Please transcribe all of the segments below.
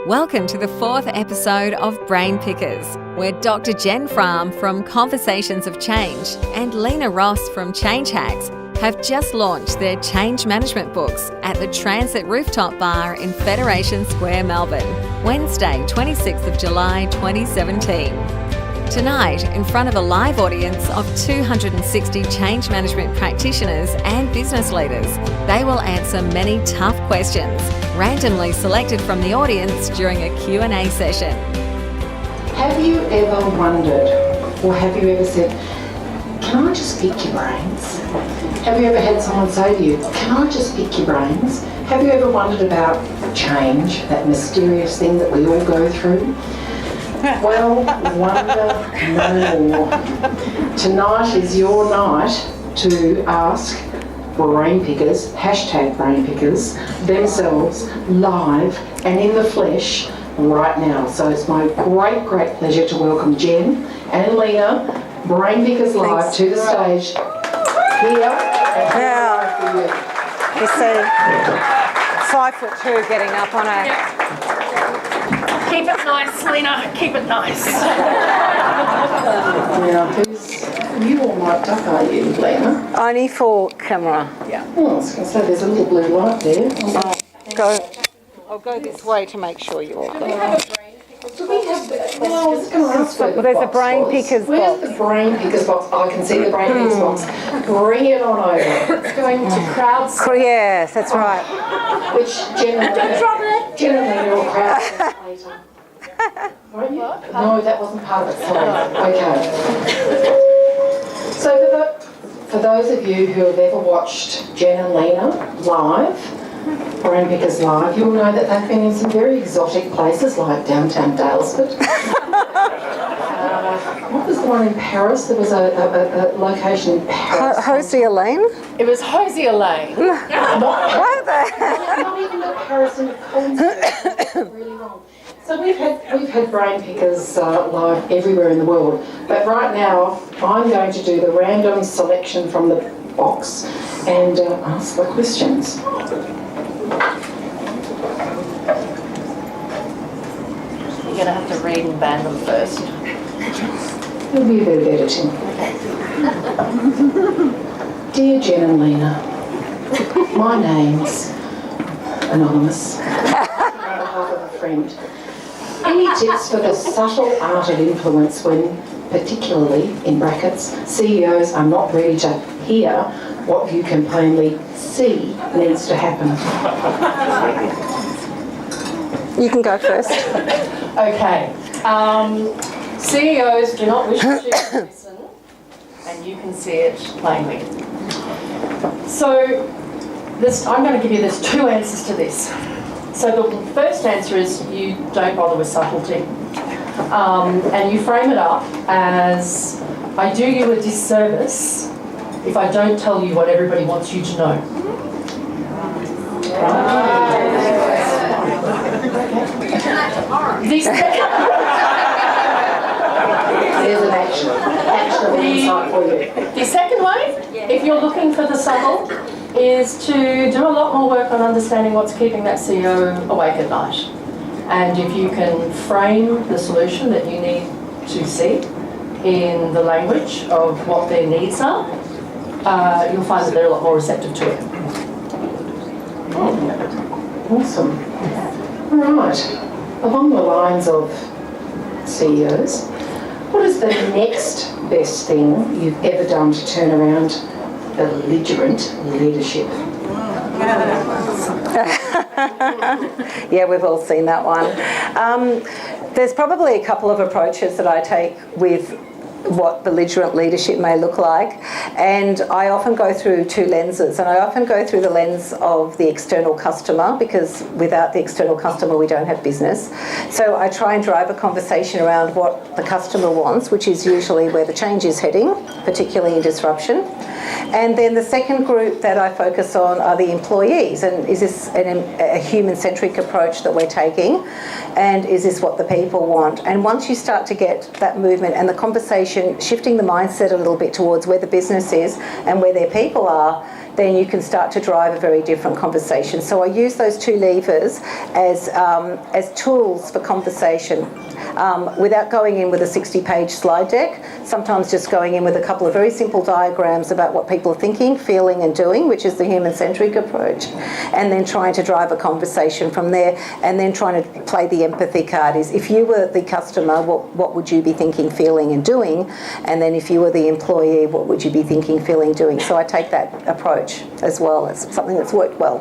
Welcome to the 4th episode of Brainpickers, where Dr. Jen Fram from Conversations of Change and Lena Ross from Change Hacks have just launched their change management books at the Transit Rooftop Bar in Federation Square, Melbourne, Wednesday, 26th of July 2017. Tonight, in front of a live audience of 260 change management practitioners and business leaders, they will answer many tough questions, randomly selected from the audience during a Q&A session. Have you ever wondered, or have you ever said, can I just pick your brains? Have you ever had someone say to you, can I just pick your brains? Have you ever wondered about change, that mysterious thing that we all go through? Well, wonder no more. Tonight is your night to ask Brainpickers, #Brainpickers, themselves live and in the flesh right now. So it's my great pleasure to welcome Jen and Lena, Brainpickers Live, to the stage here. Now, you see, 5'2" getting up on a... Keep it nice, Lena. Keep it nice. Now, you all mic'd up, are you, Lena? Only for camera. Yeah. Oh, I was going to say, there's a little blue light there. I'll go this way to make sure you're all good. Do we have I was going to ask where the There's a box Brainpickers was. Where's box. the Brainpickers box? I can see the Brainpickers box. Bring it on over. It's going to crowdsource. Yes, that's right. Which generally will crowdsource later. Won't you? No, that wasn't part of it. Sorry. Okay. So for those of you who have ever watched Jen and Lena live, Brainpickers Live, you'll know that they've been in some very exotic places like downtown Dalesford. What was the one in Paris? There was a location in Paris. Hosier Lane? It was Hosier Lane. What the? Not even a Paris in a concert. Really wrong. So we've had Brainpickers live everywhere in the world, but right now I'm going to do the random selection from the box and ask the questions. You're going to have to read and ban them first. There'll be a bit of editing. Dear Jen and Lena, my name's anonymous. On behalf of a friend. Any tips for the subtle art of influence when, particularly, in brackets, CEOs are not ready to hear what you can plainly see needs to happen? You can go first. Okay. CEOs do not wish to listen, and you can see it plainly. So, I'm going to give you, there's two answers to this. So the first answer is you don't bother with subtlety. And you frame it up as, I do you a disservice if I don't tell you what everybody wants you to know. The second, There's an actionable insight for you. the second way, if you're looking for the subtle, is to do a lot more work on understanding what's keeping that CEO awake at night. And if you can frame the solution that you need to see in the language of what their needs are, you'll find that they're a lot more receptive to it. Awesome. All right. Along the lines of CEOs, what is the next best thing you've ever done to turn around belligerent leadership? Yeah, we've all seen that one. There's probably a couple of approaches that I take with what belligerent leadership may look like, and I often go through two lenses, and I often go through the lens of the external customer, because without the external customer we don't have business. So I try and drive a conversation around what the customer wants, which is usually where the change is heading, particularly in disruption. And then the second group that I focus on are the employees, and is this a human-centric approach that we're taking, and is this what the people want? And once you start to get that movement and the conversation shifting the mindset a little bit towards where the business is and where their people are, then you can start to drive a very different conversation. So I use those two levers as tools for conversation, without going in with a 60-page slide deck, sometimes just going in with a couple of very simple diagrams about what people are thinking, feeling and doing, which is the human-centric approach, and then trying to drive a conversation from there, and then trying to play the empathy card is, if you were the customer, what would you be thinking, feeling and doing? And then if you were the employee, what would you be thinking, feeling, doing? So I take that approach as well. It's something that's worked well.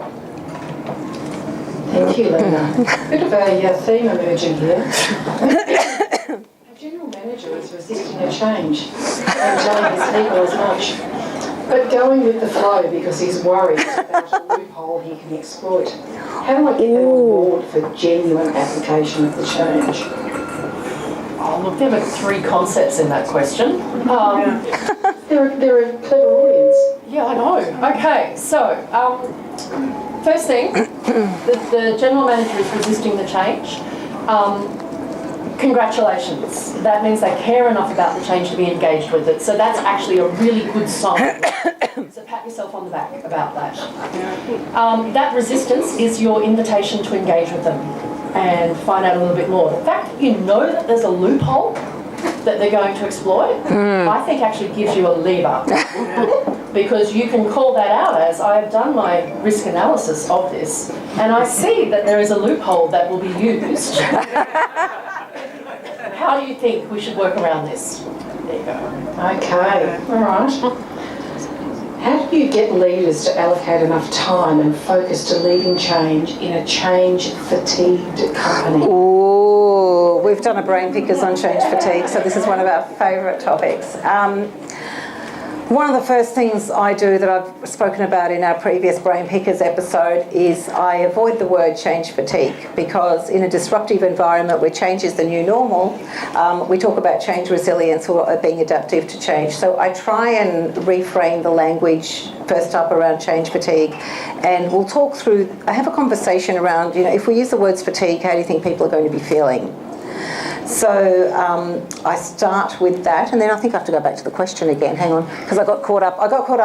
Thank you, Lena. Bit of a theme emerging here. A general manager is resisting a change and telling his people as much, but going with the flow because he's worried about a loophole he can exploit. How do I get them on board for genuine application of the change? Oh, look, there were 3 concepts in that question. They're a clever audience. Yeah, I know. Okay, so first thing, the general manager is resisting the change. Congratulations. That means they care enough about the change to be engaged with it. So that's actually a really good sign. So pat yourself on the back about that. That resistance is your invitation to engage with them and find out a little bit more. The fact that you know that there's a loophole that they're going to exploit, I think actually gives you a lever. Because you can call that out as, I have done my risk analysis of this and I see that there is a loophole that will be used. How do you think we should work around this? There you go. Okay, all right. How do you get leaders to allocate enough time and focus to leading change in a change-fatigued company? Ooh, we've done a Brainpickers on change fatigue, so this is one of our favourite topics. One of the first things I do that I've spoken about in our previous Brainpickers episode is I avoid the word change fatigue, because in a disruptive environment where change is the new normal, we talk about change resilience or being adaptive to change. So I try and reframe the language first up around change fatigue, and we'll talk through, I have a conversation around, if we use the words fatigue, how do you think people are going to be feeling? So I start with that, and then I think I have to go back to the question again. Hang on, because I got caught up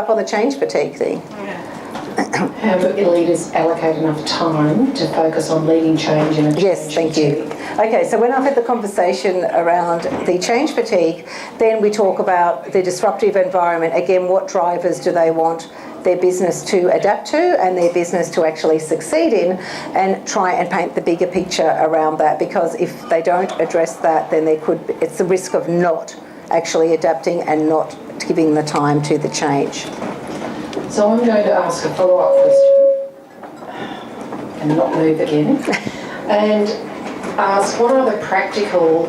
on the change fatigue thing. How do leaders allocate enough time to focus on leading change in a change Yes, thank you. Okay, so when I've had the conversation around the change fatigue, then we talk about the disruptive environment. Again, what drivers do they want their business to adapt to and their business to actually succeed in, and try and paint the bigger picture around that, because if they don't address that, then it's the risk of not actually adapting and not giving the time to the change. So I'm going to ask a follow-up question and not move again, and ask what are the practical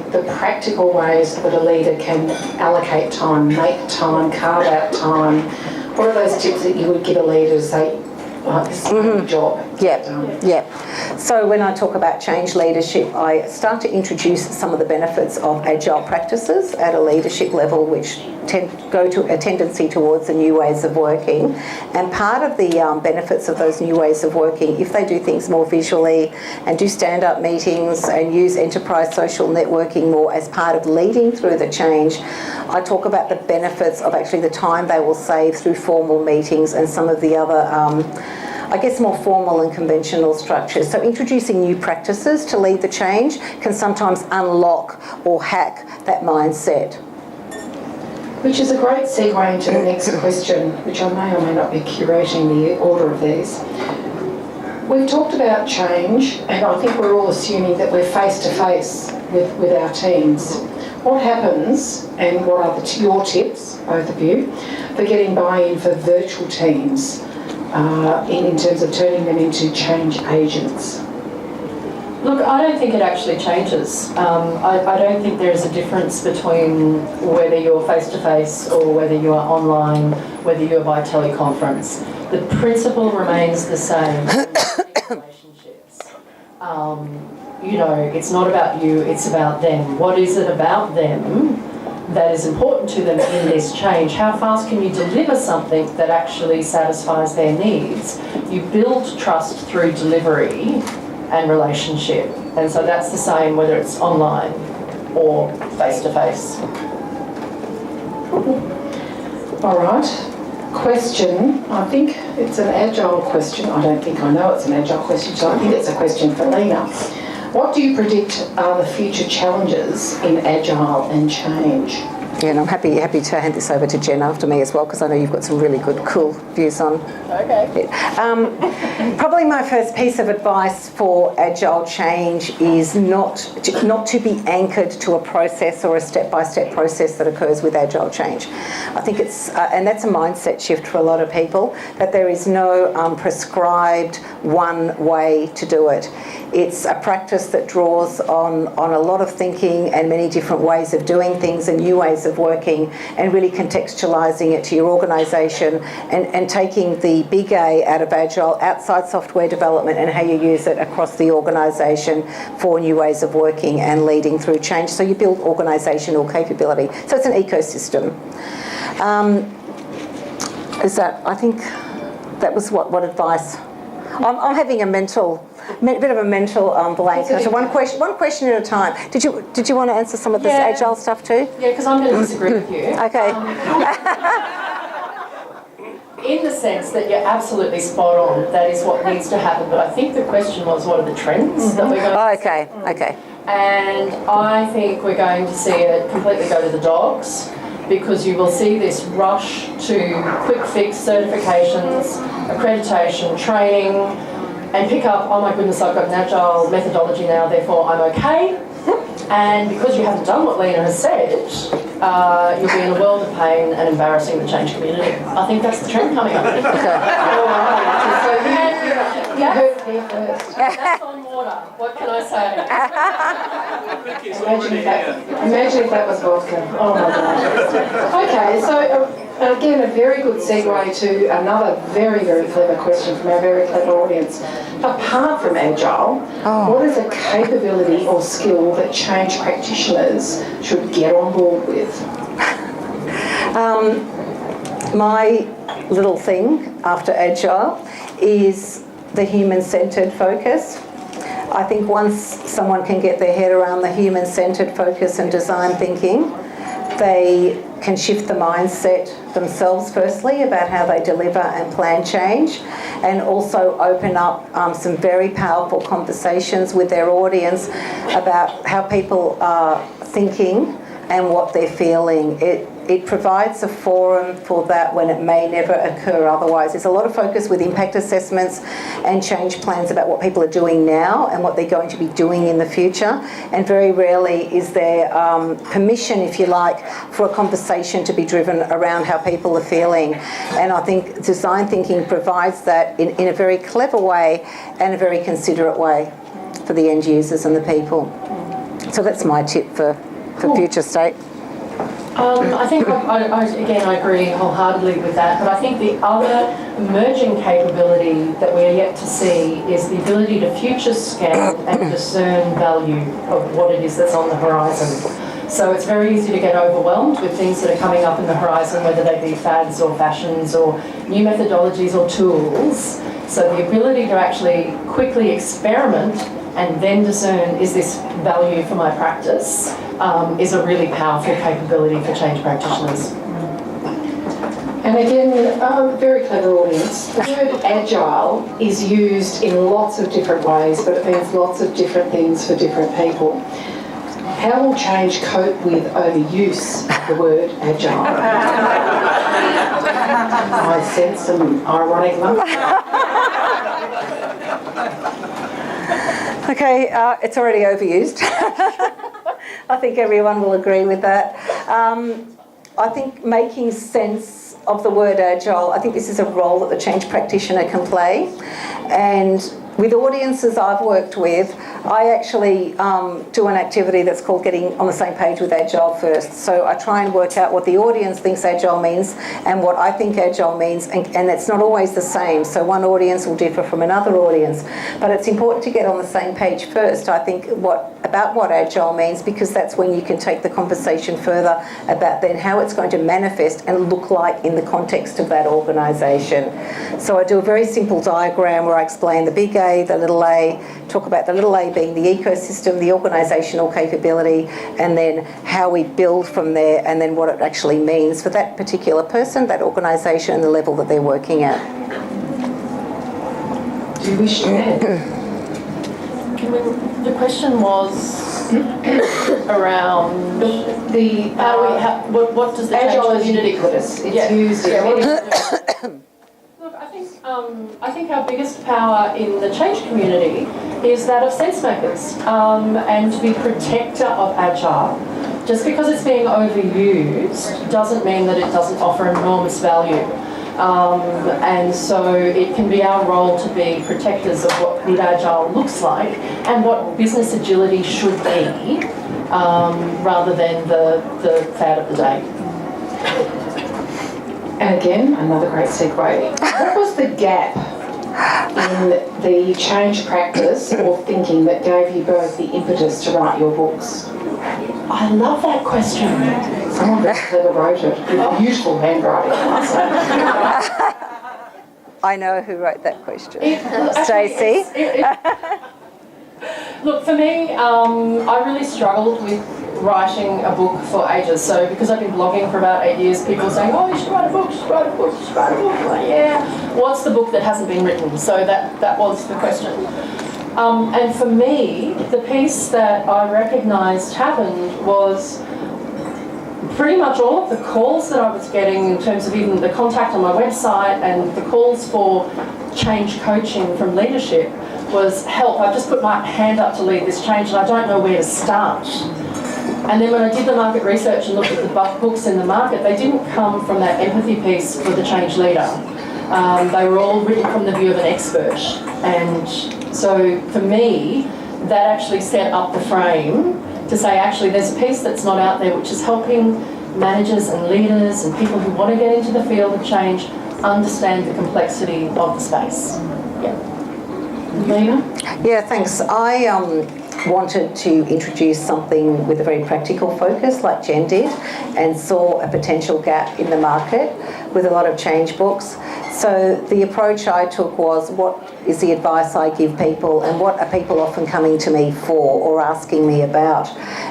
ways that a leader can allocate time, make time, carve out time. What are those tips that you would give a leader to say, this is my job? Yep. So when I talk about change leadership, I start to introduce some of the benefits of agile practices at a leadership level, which go to a tendency towards the new ways of working. And part of the benefits of those new ways of working, if they do things more visually and do stand-up meetings and use enterprise social networking more as part of leading through the change, I talk about the benefits of actually the time they will save through formal meetings and some of the other more formal and conventional structures. So introducing new practices to lead the change can sometimes unlock or hack that mindset. Which is a great segue into the next question, which I may or may not be curating the order of these. We've talked about change, and I think we're all assuming that we're face-to-face with our teams. What happens, and what are your tips, both of you, for getting buy-in for virtual teams in terms of turning them into change agents? Look, I don't think it actually changes. I don't think there is a difference between whether you're face-to-face or whether you are online, whether you're by teleconference. The principle remains the same. Relationships. It's not about you, it's about them. What is it about them that is important to them in this change? How fast can you deliver something that actually satisfies their needs? You build trust through delivery and relationship. And so that's the same whether it's online or face-to-face. All right. question, I think it's an agile question. I don't think I know it's an agile question, so I think it's a question for Lena. What do you predict are the future challenges in agile and change? Yeah, and I'm happy to hand this over to Jen after me as well, because I know you've got some really good, cool views on it. Probably my first piece of advice for agile change is not to be anchored to a process or a step-by-step process that occurs with agile change. I think it's, and that's a mindset shift for a lot of people, that there is no prescribed one way to do it. It's a practice that draws on a lot of thinking and many different ways of doing things and new ways of working, and really contextualising it to your organisation and taking the big A out of agile outside software development and how you use it across the organisation for new ways of working and leading through change. So you build organisational capability. So it's an ecosystem. I think that was what advice. I'm having a bit of a mental blank. So one question at a time. Did you want to answer some of this agile stuff too? Yeah, because I'm going to disagree with you. Okay. In the sense that you're absolutely spot on, that is what needs to happen. But I think the question was, what are the trends that we're going to see? Okay. And I think we're going to see it completely go to the dogs, because you will see this rush to quick fix certifications, accreditation, training, and pick up, oh my goodness, I've got an agile methodology now, therefore I'm okay. And because you haven't done what Lena has said, you'll be in a world of pain and embarrassing the change community. I think that's the trend coming up. That's on water. What can I say? Imagine if that was vodka. Oh my God. Okay, so again, a very good segue to another very, very clever question from our very clever audience. Apart from agile, what is a capability or skill that change practitioners should get on board with? My little thing after agile is the human-centred focus. I think once someone can get their head around the human-centred focus and design thinking, they can shift the mindset themselves firstly about how they deliver and plan change, and also open up some very powerful conversations with their audience about how people are thinking and what they're feeling. It provides a forum for that when it may never occur otherwise. There's a lot of focus with impact assessments and change plans about what people are doing now and what they're going to be doing in the future, and very rarely is there permission, if you like, for a conversation to be driven around how people are feeling. And I think design thinking provides that in a very clever way and a very considerate way for the end users and the people. So that's my tip for future state. I think, I agree wholeheartedly with that, but I think the other emerging capability that we're yet to see is the ability to future scan and discern value of what it is that's on the horizon. So it's very easy to get overwhelmed with things that are coming up in the horizon, whether they be fads or fashions or new methodologies or tools. So the ability to actually quickly experiment and then discern, is this value for my practice, is a really powerful capability for change practitioners. And again, very clever audience. The word agile is used in lots of different ways, but it means lots of different things for different people. How will change cope with overuse of the word agile? I sense some ironic laughter. Okay, it's already overused. I think everyone will agree with that. I think making sense of the word agile, I think this is a role that the change practitioner can play. And with audiences I've worked with, I actually do an activity that's called getting on the same page with agile first. So I try and work out what the audience thinks agile means and what I think agile means, and it's not always the same. So one audience will differ from another audience. But it's important to get on the same page first, I think, about what agile means, because that's when you can take the conversation further about then how it's going to manifest and look like in the context of that organisation. So I do a very simple diagram where I explain the big A, the little a, talk about the little a being the ecosystem, the organisational capability, and then how we build from there, and then what it actually means for that particular person, that organisation, and the level that they're working at. Do you wish to add? The question was around The what does the agile change is community? ubiquitous. It's Yeah. used. Yeah, what do you do? Look, I think our biggest power in the change community is that of sense makers, and to be protector of agile. Just because it's being overused doesn't mean that it doesn't offer enormous value. And so it can be our role to be protectors of what good agile looks like and what business agility should be, rather than the fad of the day. And again, another great segue. What was the gap in the change practice or thinking that gave you both the impetus to write your books? I love that question. Someone very clever wrote it with beautiful handwriting. I know who wrote that question. Stacey. Stacey? Look, for me, I really struggled with writing a book for ages. So because I've been blogging for about 8 years, people are saying, oh, you should write a book, you should write a book, you should write a book. I'm like, yeah, what's the book that hasn't been written? So that was the question. And for me, the piece that I recognised happened was pretty much all of the calls that I was getting in terms of even the contact on my website and the calls for change coaching from leadership was, help, I've just put my hand up to lead this change and I don't know where to start. And then when I did the market research and looked at the books in the market, they didn't come from that empathy piece for the change leader. They were all written from the view of an expert. And so for me, that actually set up the frame to say, actually, there's a piece that's not out there which is helping managers and leaders and people who want to get into the field of change understand the complexity of the space. Yeah. Lena? Yeah, thanks. I wanted to introduce something with a very practical focus like Jen did, and saw a potential gap in the market with a lot of change books. So the approach I took was, what is the advice I give people and what are people often coming to me for or asking me about?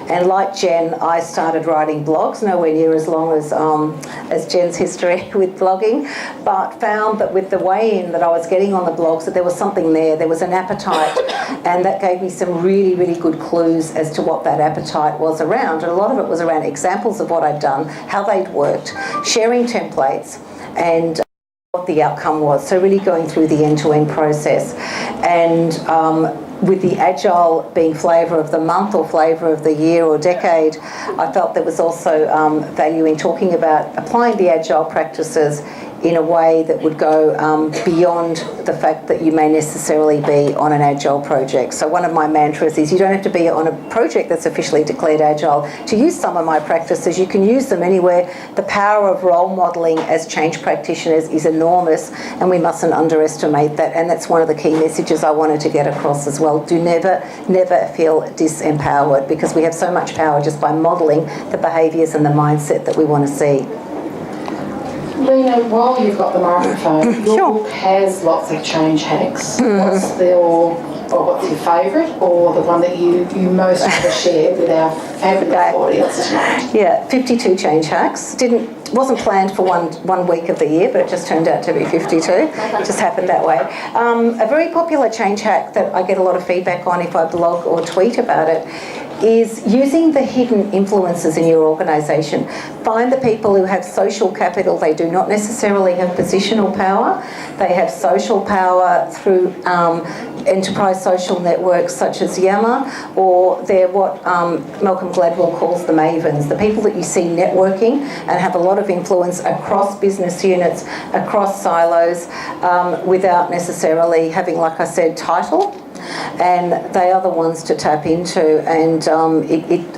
And like Jen, I started writing blogs, nowhere near as long as Jen's history with blogging, but found that with the weigh-in that I was getting on the blogs, that there was something there was an appetite, and that gave me some really, really good clues as to what that appetite was around. And a lot of it was around examples of what I'd done, how they'd worked, sharing templates, and what the outcome was. So really going through the end-to-end process. And with the agile being flavour of the month or flavour of the year or decade, I felt there was also value in talking about applying the agile practices in a way that would go beyond the fact that you may necessarily be on an agile project. So one of my mantras is, you don't have to be on a project that's officially declared agile to use some of my practices. You can use them anywhere. The power of role modelling as change practitioners is enormous, and we mustn't underestimate that. And that's one of the key messages I wanted to get across as well. Do never feel disempowered, because we have so much power just by modelling the behaviours and the mindset that we want to see. Lena, while you've got the microphone, your book has lots of change hacks. What's your favourite, or the one that you most want to share with our fabulous audience tonight? Yeah, 52 change hacks. Wasn't planned for one week of the year, but it just turned out to be 52. It just happened that way. A very popular change hack that I get a lot of feedback on if I blog or tweet about it is using the hidden influences in your organisation. Find the people who have social capital. They do not necessarily have positional power. They have social power through enterprise social networks such as Yammer, or they're what Malcolm Gladwell calls the mavens, the people that you see networking and have a lot of influence across business units, across silos, without necessarily having, like I said, title. And they are the ones to tap into, and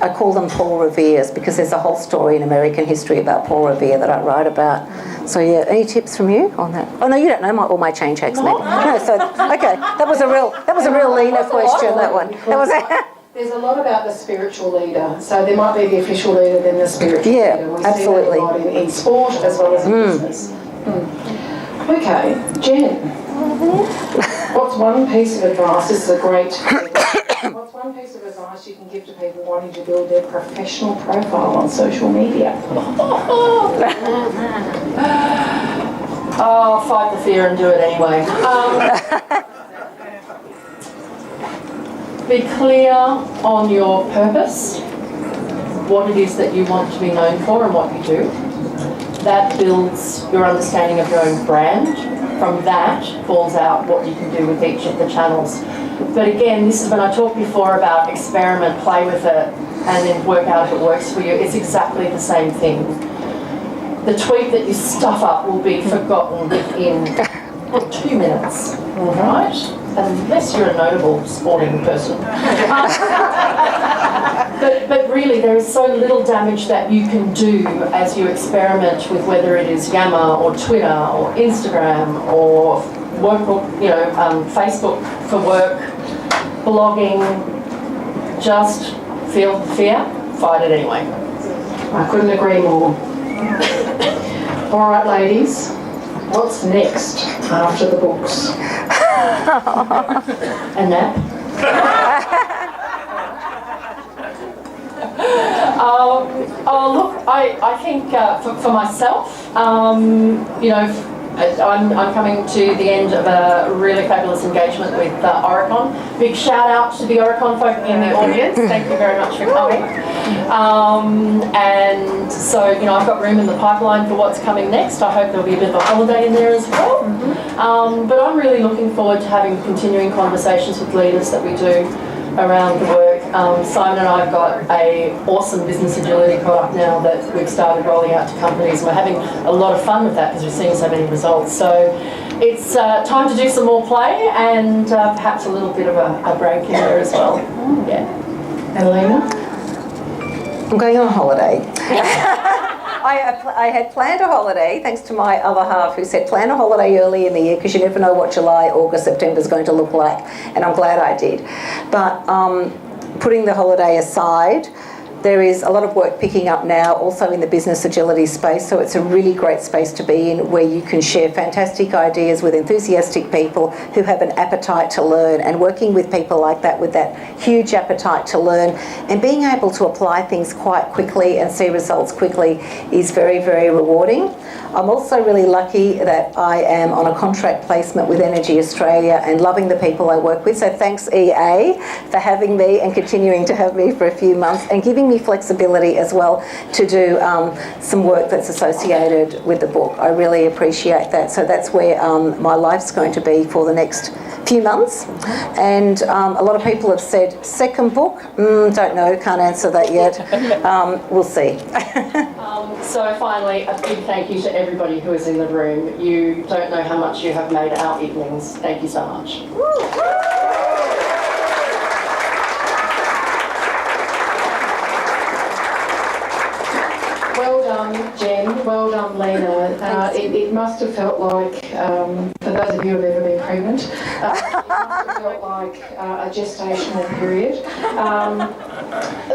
I call them Paul Revere's, because there's a whole story in American history about Paul Revere that I write about. So yeah, any tips from you on that? Oh no, you don't know all my change hacks, mate. No, so okay, that was a real Lena question. That one. That was. There's a lot about the spiritual leader. So there might be the official leader, then the spiritual leader. We absolutely. see that a lot in sport as well as in business. Okay, Jen. What's one piece of advice, this is a great what's one piece of advice you can give to people wanting to build their professional profile on social media? Oh, fight the fear and do it anyway. Be clear on your purpose, what it is that you want to be known for and what you do. That builds your understanding of your own brand. From that falls out what you can do with each of the channels. But again, this is when I talked before about experiment, play with it, and then work out if it works for you. It's exactly the same thing. The tweet that you stuff up will be forgotten within 2 minutes, right? Unless you're a notable sporting person. But really, there is so little damage that you can do as you experiment with whether it is Yammer or Twitter or Instagram or workbook, Facebook for work, blogging. Just feel the fear, fight it anyway. I couldn't agree more. All right, ladies, what's next after the books? A nap. Look, I think for myself, I'm coming to the end of a really fabulous engagement with Oricon. Big shout out to the Oricon folk in the audience. Thank you very much for coming. And so, I've got room in the pipeline for what's coming next. I hope there'll be a bit of a holiday in there as well. But I'm really looking forward to having continuing conversations with leaders that we do around the work. Simon and I have got an awesome business agility product now that we've started rolling out to companies. We're having a lot of fun with that because we're seeing so many results. So it's time to do some more play and perhaps a little bit of a break in there as well. Yeah. And Lena? I'm going on holiday. I had planned a holiday, thanks to my other half who said plan a holiday early in the year because you never know what July, August, September is going to look like, and I'm glad I did. But putting the holiday aside, there is a lot of work picking up now also in the business agility space, so it's a really great space to be in where you can share fantastic ideas with enthusiastic people who have an appetite to learn, and working with people like that with that huge appetite to learn and being able to apply things quite quickly and see results quickly is very, very rewarding. I'm also really lucky that I am on a contract placement with Energy Australia and loving the people I work with, so thanks EA for having me and continuing to have me for a few months and giving me flexibility as well to do some work that's associated with the book. I really appreciate that. So that's where my life's going to be for the next few months. And a lot of people have said, second book? Don't know, can't answer that yet. We'll see. So finally, a big thank you to everybody who is in the room. You don't know how much you have made our evenings. Thank you so much. Well done, Jen. Well done, Lena. It must have felt like, for those of you who have ever been pregnant, it must have felt like a gestational period.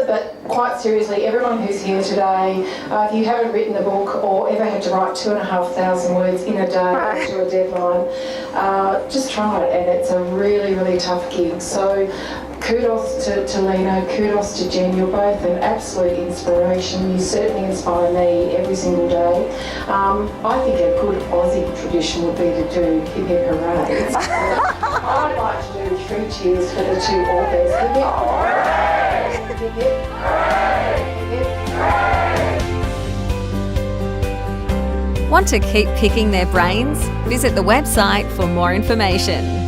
But quite seriously, everyone who's here today, if you haven't written the book or ever had to write 2,500 words in a day to a deadline, just try it, and it's a really, really tough gig. So kudos to Lena, kudos to Jen. You're both an absolute inspiration. You certainly inspire me every single day. I think a good Aussie tradition would be to do hip hip hooray. I'd like to do 3 cheers for the 2 authors. Hip hip hooray! Hip hip hooray! Hip hip hooray! Want to keep picking their brains? Visit the website for more information.